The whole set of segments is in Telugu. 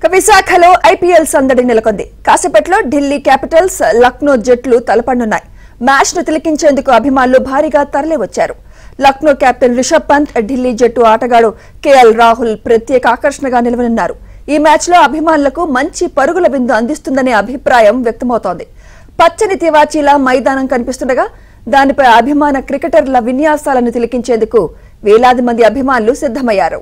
విశాఖలో ఐపీఎల్ సందడి నెలకొంది. కాసేపట్లో ఢిల్లీ క్యాపిటల్స్ లక్నో జట్లు తలపడనున్నాయి. మ్యాచ్ ను తిలకించేందుకు అభిమానులు భారీగా తరలివచ్చారు. లక్నో కెప్టెన్ రిషబ్ పంత్, ఢిల్లీ జట్టు ఆటగాడు కేఎల్ రాహుల్ ప్రత్యేక ఆకర్షణగా నిలవనున్నారు. ఈ మ్యాచ్ లో అభిమానులకు మంచి పరుగుల బిందు అందిస్తుందనే అభిప్రాయం వ్యక్తమవుతోంది. పచ్చని తివాచీలా మైదానం కనిపిస్తుండగా దానిపై అభిమాన క్రికెటర్ల విన్యాసాలను తిలకించేందుకు వేలాది మంది అభిమానులు సిద్ధమయ్యారు.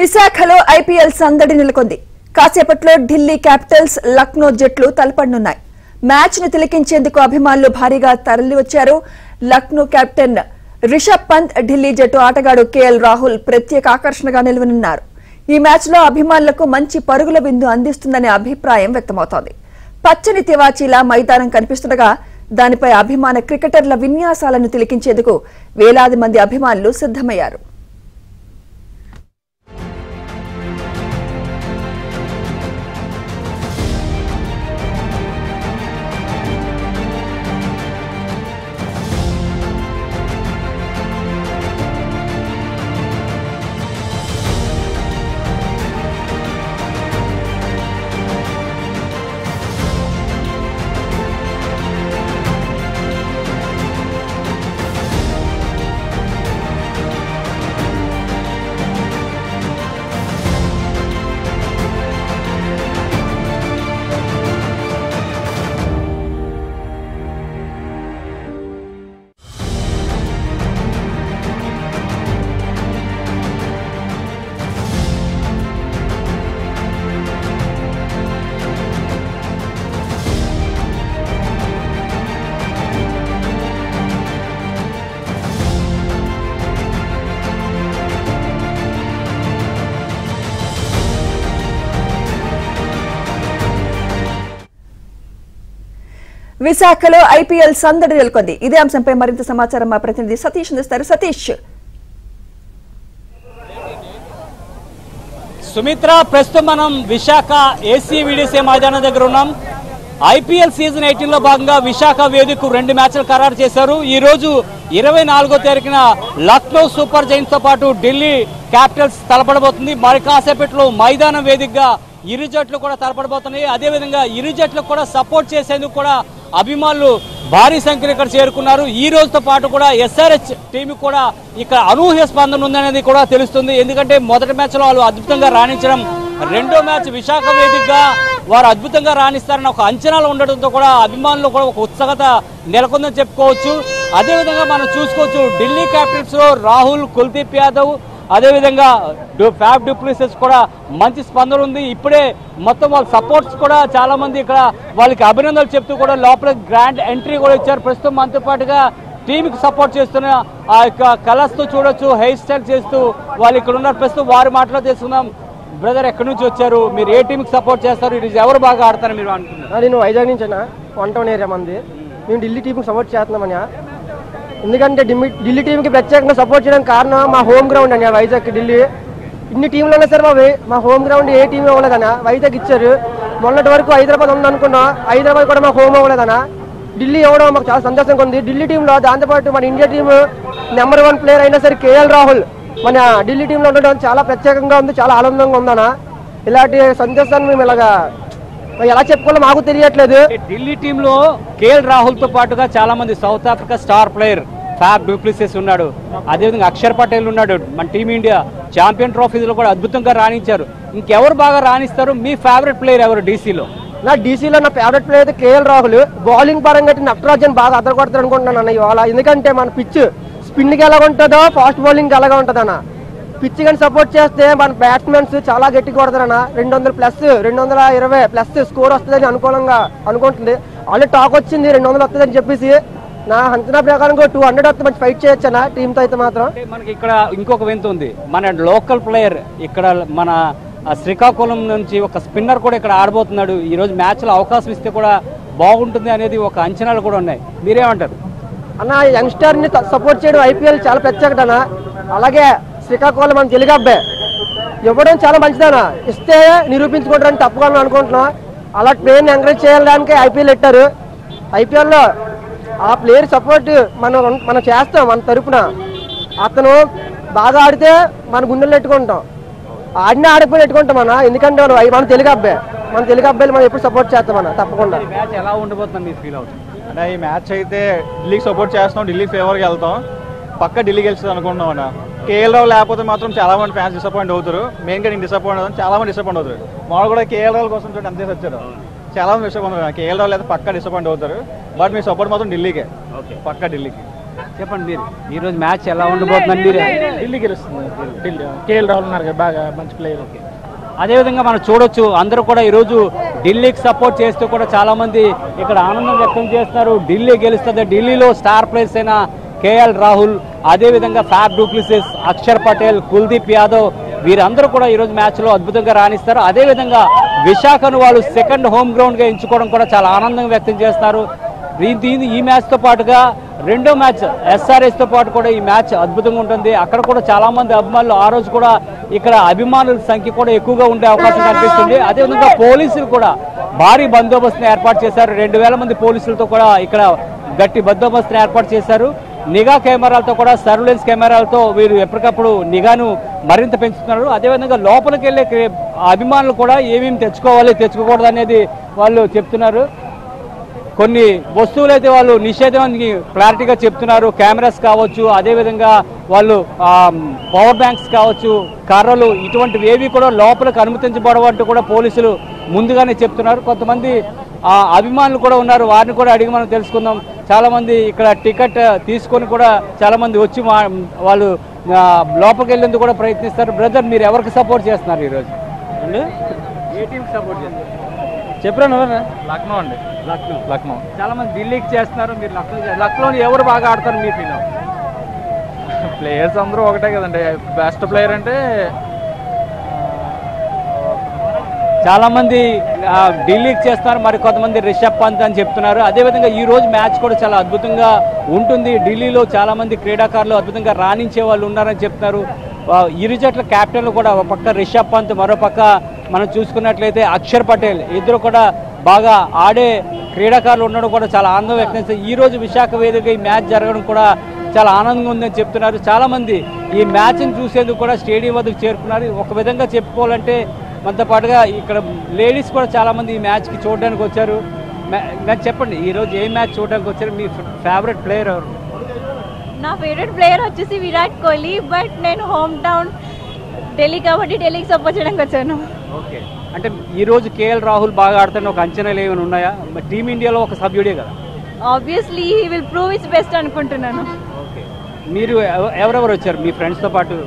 విశాఖలో ఐపీఎల్ సందడి నెలకొంది. కాసేపట్లో ఢిల్లీ క్యాపిటల్స్ లక్నో జట్లు తలపడనున్నాయి. మ్యాచ్ ను తిలకించేందుకు అభిమానులు భారీగా తరలివచ్చారు. లక్నో కెప్టెన్ రిషబ్ పంత్, ఢిల్లీ జట్టు ఆటగాడు కేఎల్ రాహుల్ ప్రత్యేక ఆకర్షణగా నిలవనున్నారు. ఈ మ్యాచ్ లో అభిమానులకు మంచి పరుగుల బిందు అందిస్తుందనే అభిప్రాయం వ్యక్తమవుతోంది. పచ్చని తివాచీలా మైదానం కనిపిస్తుండగా దానిపై అభిమాన క్రికెటర్ల విన్యాసాలను తిలకించేందుకు వేలాది మంది అభిమానులు సిద్ధమయ్యారు. విశాఖలో ఐపీఎల్ సందడి నెలకొంది. ఇదే అంశంపై మరింత సమాచారం మా ప్రతినిధి సతీష్ అందిస్తారు. సతీష్, సుమిత్ర, ప్రస్తుతం మనం విశాఖ ఏసీవీడీసీ మైదానం దగ్గర ఉన్నాం. ఐపీఎల్ సీజన్ 18 లో భాగంగా విశాఖ వేదికకు 2 మ్యాచ్లు ఖరారు చేశారు. ఈ రోజు 24వ తారీఖున లక్నో సూపర్ జైంట్స్ తో పాటు ఢిల్లీ క్యాపిటల్స్ తలపడబోతుంది. మరి కాసేపట్లో మైదానం వేదికగా ఇరు జట్లు కూడా తలపడబోతున్నాయి. అదేవిధంగా ఇరు జట్లకు కూడా సపోర్ట్ చేసేందుకు కూడా అభిమానులు భారీ సంఖ్యలో ఇక్కడ చేరుకున్నారు. ఈ రోజుతో పాటు కూడా ఎస్ఆర్హెచ్ టీం కూడా ఇక్కడ అనూహ్య స్పందన ఉందనేది కూడా తెలుస్తుంది. ఎందుకంటే మొదటి మ్యాచ్ లో వాళ్ళు అద్భుతంగా రాణించడం, రెండో మ్యాచ్ విశాఖ వేదికగా వారు అద్భుతంగా రాణిస్తారని ఒక అంచనాలు ఉండడంతో కూడా అభిమానులు కూడా ఒక ఉత్సాహత నెలకొందని చెప్పుకోవచ్చు. అదేవిధంగా మనం చూసుకోవచ్చు, ఢిల్లీ క్యాపిటల్స్ లో రాహుల్, కుల్దీప్ యాదవ్, అదేవిధంగా ఫ్యాబ్ డూప్లెసిస్ కూడా మంచి స్పందన ఉంది. ఇప్పుడే మొత్తం వాళ్ళ సపోర్ట్స్ కూడా చాలా మంది ఇక్కడ వాళ్ళకి అభినందనలు చెప్తూ కూడా లోపల గ్రాండ్ ఎంట్రీ కూడా ఇచ్చారు. ప్రస్తుతం మనతో పాటుగా టీంకి సపోర్ట్ చేస్తున్న ఆ యొక్క కలర్స్ తో చూడొచ్చు, హెయిర్ స్టైల్ చేస్తూ వాళ్ళు ఇక్కడ ఉన్నారు. ప్రస్తుతం వారి మాటలో తెలుసుకుందాం. బ్రదర్, ఎక్కడి నుంచి వచ్చారు? మీరు ఏ టీంకి సపోర్ట్ చేస్తారు? ఇది ఎవరు బాగా ఆడతారు మీరు అనుకుంటున్నారు? నేను వైజాగ్ నుంచి అన్న 1 ఏరియా మంది. మేము ఢిల్లీ టీంకి సపోర్ట్ చేస్తున్నామని. ఎందుకంటే ఢిల్లీ టీంకి ప్రత్యేకంగా సపోర్ట్ చేయడానికి కారణం మా హోమ్ గ్రౌండ్ అని. వైజాగ్ ఢిల్లీ ఇన్ని టీంలు ఉన్నా సరే మా హోమ్ గ్రౌండ్ ఏ టీం అవ్వలేదన్న. వైజాగ్ ఇచ్చారు. మొన్నటి వరకు హైదరాబాద్ ఉందనుకున్నా, హైదరాబాద్ కూడా మా హోమ్ అవ్వలేదన్న. ఢిల్లీ ఇవ్వడం మాకు చాలా సంతోషంగా ఉంది. ఢిల్లీ టీంలో దాంతోపాటు మన ఇండియా టీం నెంబర్ 1 ప్లేయర్ అయినా సరే కేఎల్ రాహుల్ మన ఢిల్లీ టీంలో ఉండడం చాలా ప్రత్యేకంగా ఉంది, చాలా ఆనందంగా ఉందన్న. ఇలాంటి సంతోషాన్ని మేము ఇలాగా ఎలా చెప్పుకోవాలో మాకు తెలియట్లేదు. ఢిల్లీ టీంలో కేఎల్ రాహుల్ తో పాటుగా చాలా మంది south Africa star player fab du Plessis ఉన్నాడు, అదేవిధంగా అక్షర్ పటేల్ ఉన్నాడు. మన టీమిండియా ఛాంపియన్ ట్రోఫీలో కూడా అద్భుతంగా రాణించారు. ఇంకెవరు బాగా రాణిస్తారు? మీ ఫేవరెట్ ప్లేయర్ ఎవరు డీసీలో? నా డీసీలో నా ఫేవరెట్ ప్లేయర్ అయితే కేఎల్ రాహుల్. బౌలింగ్ పరంగా నటరాజన్ బాగా అదరగొడతారు అనుకుంటున్నాను అన్న ఇవాళ. ఎందుకంటే మన పిచ్ స్పిన్కి ఎలాగ ఉంటుందో ఫాస్ట్ బౌలింగ్ ఎలాగా ఉంటుంది అన్న. పిచ్ కానీ సపోర్ట్ చేస్తే మన బ్యాట్స్మెన్స్ చాలా గట్టిగా కొడతారన్న. 200+, 220+ స్కోర్ వస్తుందని అనుకూలంగా అనుకుంటుంది. ఆల్రెడీ టాక్ వచ్చింది 200 వస్తుందని చెప్పేసి. నా అంచనా ప్రకారం 200 వస్తే మంచి ఫైట్ చేయొచ్చు అన్న టీంతో అయితే మాత్రం. మనకి ఇక్కడ ఇంకొక వింత ఉంది, మన లోకల్ ప్లేయర్ ఇక్కడ మన శ్రీకాకుళం నుంచి ఒక స్పిన్నర్ కూడా ఇక్కడ ఆడబోతున్నాడు. ఈరోజు మ్యాచ్లో అవకాశం ఇస్తే కూడా బాగుంటుంది అనేది ఒక అంచనాలు కూడా ఉన్నాయి. మీరేమంటారు అన్న? యంగ్స్టర్ని సపోర్ట్ చేయడం ఐపీఎల్ చాలా ప్రత్యేకత అన్న. అలాగే శ్రీకాకుళం మన తెలుగు అబ్బాయి ఇవ్వడం చాలా మంచిదన్న. ఇస్తే నిరూపించుకుంటారని తప్పకుండా అనుకుంటున్నాం. అలా ప్లేయర్ని ఎంకరేజ్ చేయడానికి ఐపీఎల్ పెట్టారు. ఐపీఎల్లో ఆ ప్లేయర్ సపోర్ట్ మనం చేస్తాం మన తరపున. అతను బాగా ఆడితే మన గుండెలు పెట్టుకుంటాం, ఆడినా ఆడిపోయి పెట్టుకుంటాం అన్న. ఎందుకంటే మన తెలుగు అబ్బాయిలు మనం ఎప్పుడు సపోర్ట్ చేస్తామన్న తప్పకుండా. మ్యాచ్ ఎలా ఉండబోతుంది మీరు ఫీల్ అవుతుంది? అంటే ఈ మ్యాచ్ అయితే ఢిల్లీకి సపోర్ట్ చేస్తున్నాం, ఢిల్లీ ఫేవర్కి వెళ్తాం, పక్క ఢిల్లీ గెలుస్తుంది అనుకుంటున్నాం అన్న. కేఎల్ రావు లేకపోతే మాత్రం చాలా మంది ఫ్యాన్స్ డిసప్పాయింట్ అవుతారు. మెయిన్గా నేను డిసప్పాయింట్ అవుతాను, చాలా మంది డిసప్పాయింట్ అవుతారు. మామూలు కూడా కేఎల్ రావు కోసం చూడండి అంతే వచ్చారు, చాలా మంది డిసప్పాయింట్ అవుతారు. కేఎల్ రావు లేదా పక్క డిసప్పాయింట్ అవుతారు. బట్ మీ సపోర్ట్ మాత్రం ఢిల్లీకే, పక్క ఢిల్లీకి. చెప్పండి మీరు ఈరోజు మ్యాచ్ ఎలా ఉండబోతుందని మీరు? ఢిల్లీ గెలుస్తుంది. ఢిల్లీ కేఎల్ రాహుల్ ఉన్నారు బాగా మంచి ప్లేయర్. అదేవిధంగా మనం చూడొచ్చు అందరూ కూడా ఈరోజు ఢిల్లీకి సపోర్ట్ చేస్తూ కూడా చాలా మంది ఇక్కడ ఆనందం వ్యక్తం చేస్తున్నారు. ఢిల్లీ గెలుస్తుంది. ఢిల్లీలో స్టార్ ప్లేయర్స్ అయిన కేఎల్ రాహుల్, అదేవిధంగా ఫ్యాబ్ డూప్లిసిస్, అక్షర్ పటేల్, కుల్దీప్ యాదవ్ వీరందరూ కూడా ఈరోజు మ్యాచ్లో అద్భుతంగా రాణిస్తారు. అదేవిధంగా విశాఖను వాళ్ళు సెకండ్ హోమ్ గ్రౌండ్గా ఎంచుకోవడం కూడా చాలా ఆనందం వ్యక్తం చేస్తారు. ఈ మ్యాచ్తో పాటుగా రెండో మ్యాచ్ ఎస్ఆర్ఎస్తో పాటు కూడా ఈ మ్యాచ్ అద్భుతంగా ఉంటుంది. అక్కడ కూడా చాలా మంది అభిమానులు ఆ రోజు కూడా ఇక్కడ అభిమానుల సంఖ్య కూడా ఎక్కువగా ఉండే అవకాశం కనిపిస్తుంది. అదేవిధంగా పోలీసులు కూడా భారీ బందోబస్తును ఏర్పాటు చేశారు. 2000 మంది పోలీసులతో కూడా ఇక్కడ గట్టి బందోబస్తును ఏర్పాటు చేశారు. నిఘా కెమెరాలతో కూడా సర్వేలెన్స్ కెమెరాలతో వీరు ఎప్పటికప్పుడు నిఘాను మరింత పెంచుతున్నారు. అదేవిధంగా లోపలికి వెళ్ళే అభిమానులు కూడా ఏమేమి తెచ్చుకోవాలి తెచ్చుకోకూడదు అనేది వాళ్ళు చెప్తున్నారు. కొన్ని వస్తువులు అయితే వాళ్ళు నిషేధానికి క్లారిటీగా చెప్తున్నారు. కెమెరాస్ కావచ్చు, అదేవిధంగా వాళ్ళు పవర్ బ్యాంక్స్ కావచ్చు, కర్రలు, ఇటువంటివి ఏవి కూడా లోపలికి అనుమతించబడవంటూ కూడా పోలీసులు ముందుగానే చెప్తున్నారు. కొంతమంది అభిమానులు కూడా ఉన్నారు, వారిని కూడా అడిగి మనం తెలుసుకుందాం. చాలామంది ఇక్కడ టికెట్ తీసుకొని కూడా చాలామంది వచ్చి వాళ్ళు లోపలికి వెళ్ళేందుకు కూడా ప్రయత్నిస్తారు. బ్రదర్, మీరు ఎవరికి సపోర్ట్ చేస్తున్నారు ఈరోజు? ఏ టీంకి సపోర్ట్ చేస్తారు చెప్పరా? లక్నో అండి. లక్నో. చాలా మంది ఢిల్లీకి చేస్తున్నారు, మీరు లక్నోని ఎవరు బాగా ఆడతారు మీ ఫీల్? ప్లేయర్స్ అందరూ ఒకటే కదండి. బెస్ట్ ప్లేయర్ అంటే చాలా మంది ఢిల్లీకి చేస్తున్నారు, మరి కొంతమంది రిషబ్ పంత్ అని చెప్తున్నారు. అదేవిధంగా ఈ రోజు మ్యాచ్ కూడా చాలా అద్భుతంగా ఉంటుంది. ఢిల్లీలో చాలా మంది క్రీడాకారులు అద్భుతంగా రాణించే వాళ్ళు ఉన్నారని చెప్తున్నారు. ఇరు జట్ల క్యాప్టెన్లు కూడా ఒక పక్క రిషబ్ పంత్, మరో పక్క మనం చూసుకున్నట్లయితే అక్షర్ పటేల్, ఇద్దరు కూడా బాగా ఆడే క్రీడాకారులు ఉండడం కూడా చాలా ఆనందం వ్యక్తం చేస్తారు. ఈ రోజు విశాఖ వేదిక ఈ మ్యాచ్ జరగడం కూడా చాలా ఆనందంగా ఉందని చెప్తున్నారు. చాలా మంది ఈ మ్యాచ్ని చూసేందుకు కూడా స్టేడియం వద్దకు చేరుకున్నారు. ఒక విధంగా చెప్పుకోవాలంటే మనతో పాటుగా ఇక్కడ లేడీస్ కూడా చాలా మంది ఈ మ్యాచ్కి చూడడానికి వచ్చారు. నాకు చెప్పండి, ఈరోజు ఏ మ్యాచ్ చూడడానికి వచ్చారు? మీ ఫేవరెట్ ప్లేయర్ ఎవరు? నా ఫేవరెట్ ప్లేయర్ వచ్చేసి విరాట్ కోహ్లీ. బట్ నేను హోమ్ టౌన్ ఢిల్లీ కాబట్టి ఢిల్లీకి సపోర్ట్ చేయడానికి వచ్చాను. ఓకే, అంటే ఈరోజు కేఎల్ రాహుల్ బాగా ఆడుతున్న ఒక అంచనాలు ఏమైనా ఉన్నాయా? టీమిండియాలో ఒక సభ్యుడే కదా. Obviously he will prove it's best అనుకుంటున్నాను. ఓకే, మీరు ఎవరెవరు వచ్చారు మీ ఫ్రెండ్స్తో పాటు?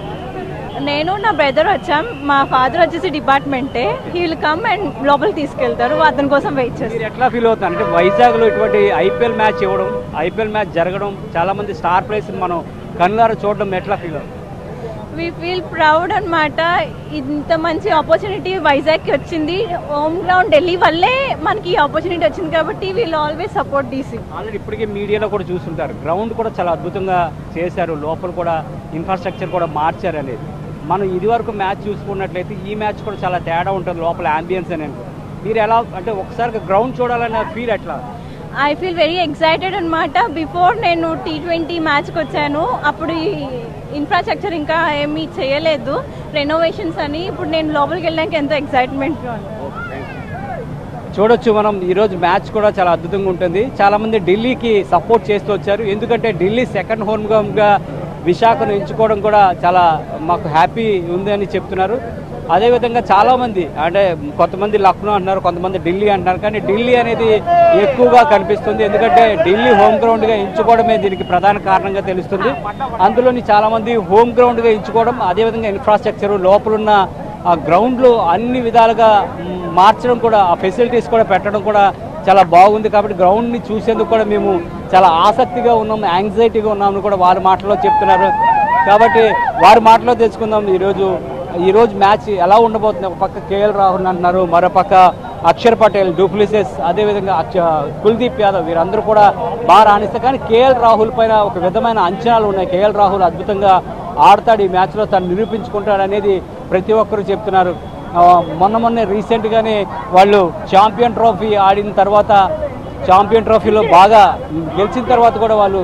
నేను నా బ్రదర్ వచ్చాం. మా ఫాదర్ వచ్చేసి డిపార్ట్మెంటే. హీ విల్ కమ్ అండ్ లోపలికి తీసుకెళ్తారు. అతని కోసం వెయిట్ చేస్తారు. మీరు ఎట్లా ఫీల్ అవుతారు? అంటే వైజాగ్లో ఇటువంటి ఐపీఎల్ మ్యాచ్ ఇవ్వడం, ఐపీఎల్ మ్యాచ్ జరగడం, చాలా మంది స్టార్ ప్లేయర్స్ని మనం కన్నులారా చూడడం ఎట్లా ఫీల్ అవుతుంది? వీ ఫీల్ ప్రౌడ్ అనమాట. ఇంత మంచి ఆపర్చునిటీ వైజాగ్కి వచ్చింది. హోమ్ గ్రౌండ్ ఢిల్లీ వల్లే మనకి ఈ ఆపర్చునిటీ వచ్చింది కాబట్టి wheel always support DC. Already ఇప్పటికే మీడియాలో కూడా చూస్తుంటారు, గ్రౌండ్ కూడా చాలా అద్భుతంగా చేశారు, లోపల కూడా ఇన్ఫ్రాస్ట్రక్చర్ కూడా మార్చారు అనేది. మనం ఇది వరకు మ్యాచ్ చూసుకున్నట్లయితే ఈ మ్యాచ్ కూడా చాలా తేడా ఉంటుంది లోపల అంబియన్స్ అని. మీరు ఎలా, అంటే ఒకసారి గ్రౌండ్ చూడాలనే ఫీల్ ఎట్లా? ఐ ఫీల్ వెరీ ఎక్సైటెడ్ అనమాట. బిఫోర్ నేను T20 మ్యాచ్కి వచ్చాను, అప్పుడు ఈ ఇన్ఫ్రాస్ట్రక్చర్ ఇంకా ఏమీ చేయలేదు, రెనోవేషన్స్ అని. ఇప్పుడు నేను లోపలికి వెళ్ళడానికి ఎంతో ఎక్సైట్మెంట్గా ఉంది. చూడొచ్చు మనం ఈరోజు మ్యాచ్ కూడా చాలా అద్భుతంగా ఉంటుంది. చాలామంది ఢిల్లీకి సపోర్ట్ చేస్తూ వచ్చారు, ఎందుకంటే ఢిల్లీ సెకండ్ హోమ్గా విశాఖను ఎంచుకోవడం కూడా చాలా మాకు హ్యాపీ ఉంది అని చెప్తున్నారు. అదేవిధంగా చాలామంది, అంటే కొంతమంది లక్నో అంటున్నారు, కొంతమంది ఢిల్లీ అంటున్నారు, కానీ ఢిల్లీ అనేది ఎక్కువగా కనిపిస్తుంది, ఎందుకంటే ఢిల్లీ హోమ్ గ్రౌండ్గా ఎంచుకోవడమే దీనికి ప్రధాన కారణంగా తెలుస్తుంది. అందులోని చాలామంది హోమ్ గ్రౌండ్గా ఎంచుకోవడం, అదేవిధంగా ఇన్ఫ్రాస్ట్రక్చర్ లోపలున్న ఆ గ్రౌండ్లు అన్ని విధాలుగా మార్చడం కూడా, ఆ ఫెసిలిటీస్ కూడా పెట్టడం కూడా చాలా బాగుంది. కాబట్టి గ్రౌండ్ని చూసేందుకు కూడా మేము చాలా ఆసక్తిగా ఉన్నాం, యాంగ్జైటీగా ఉన్నామని కూడా వారి మాటల్లో చెప్తున్నారు. కాబట్టి వారి మాటలో తెలుసుకుందాం ఈరోజు మ్యాచ్ ఎలా ఉండబోతుంది. ఒక పక్క కేఎల్ రాహుల్ అంటున్నారు, మరో పక్క అక్షర్ పటేల్, డూప్లిసెస్, అదేవిధంగా కుల్దీప్ యాదవ్ వీరందరూ కూడా బాగా రాణిస్తారు. కానీ కేఎల్ రాహుల్ పైన ఒక విధమైన అంచనాలు ఉన్నాయి. కేఎల్ రాహుల్ అద్భుతంగా ఆడతాడు, ఈ మ్యాచ్లో తను నిరూపించుకుంటాడు అనేది ప్రతి ఒక్కరు చెప్తున్నారు. మొన్నే రీసెంట్గానే వాళ్ళు ఛాంపియన్ ట్రోఫీ ఆడిన తర్వాత, ఛాంపియన్ ట్రోఫీలో బాగా గెలిచిన తర్వాత కూడా వాళ్ళు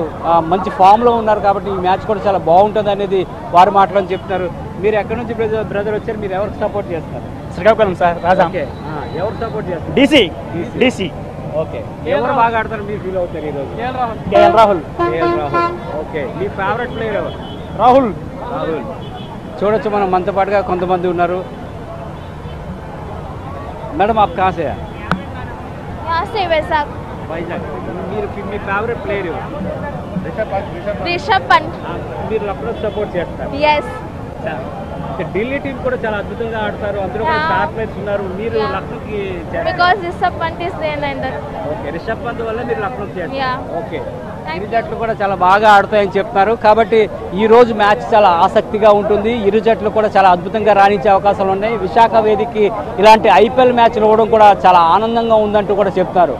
మంచి ఫామ్లో ఉన్నారు. కాబట్టి ఈ మ్యాచ్ కూడా చాలా బాగుంటుంది అనేది వారి మాటలని చెప్తున్నారు. మీరు ఎక్కడి నుంచి బ్రదర్ వచ్చారు? మీరు ఎవరికి సపోర్ట్ చేస్తారు? శ్రీకాకుళం సార్, రాజా. ఎవరు సపోర్ట్ చేస్తారు? డీసీ. ఓకే, ఎవరు బాగా ఆడతారు మీరు ఫీల్ అవుతారు ఈరోజు? కేఎల్ రాహుల్. ఓకే, మీ ఫేవరెట్ ప్లేయర్ ఎవరు? రాహుల్. చూడొచ్చు మనం మనతో పాటుగా కొంతమంది ఉన్నారు. మేడం आप कहाँ से हैं? यहाँ से वैशाख. వైజాగ్. మీరు మీ ఫేవరెట్ ప్లేయర్ ఎవరు? ऋषभ पंत. మీరు లక్నో సపోర్ట్ చేస్తారు? Yes. ఢిల్లీ టీం కూడా చాలా అద్భుతంగా ఆడతారు, అందులో కూడా స్టార్ ప్లేయర్స్ ఉన్నారు. మీరు లక్నోకి Because Rishabh Pant is there in that. Okay, Rishabh Pant వల్ల మీరు లక్నోకి చేస్తారు. Yeah. ఓకే, ఇరు జట్లు కూడా చాలా బాగా ఆడతాయని చెప్తున్నారు. కాబట్టి ఈ రోజు మ్యాచ్ చాలా ఆసక్తిగా ఉంటుంది. ఇరు జట్లు కూడా చాలా అద్భుతంగా రాణించే అవకాశాలు ఉన్నాయి. విశాఖ వేదికకి ఇలాంటి ఐపీఎల్ మ్యాచ్లు ఇవ్వడం కూడా చాలా ఆనందంగా ఉందంటూ కూడా చెప్తారు.